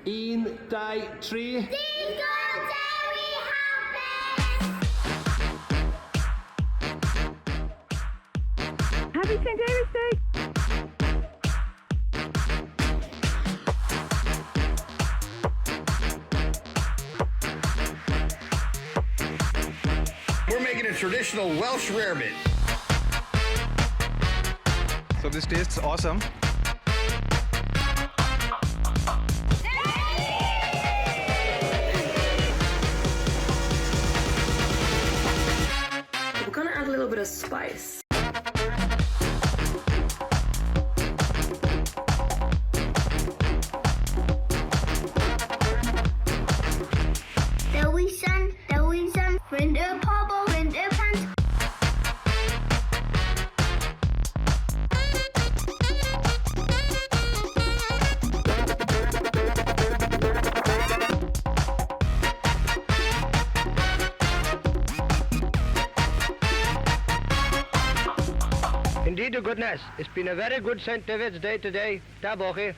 1, 2, 3. Happy St. David's Day! We're making a traditional Welsh rarebit. So this tastes awesome. We're gonna add a little bit of spice. Dewisan, vrienden poppel, vrienden pant. Indeed, to goodness, it's been a very good St. David's Day today. Da bochi.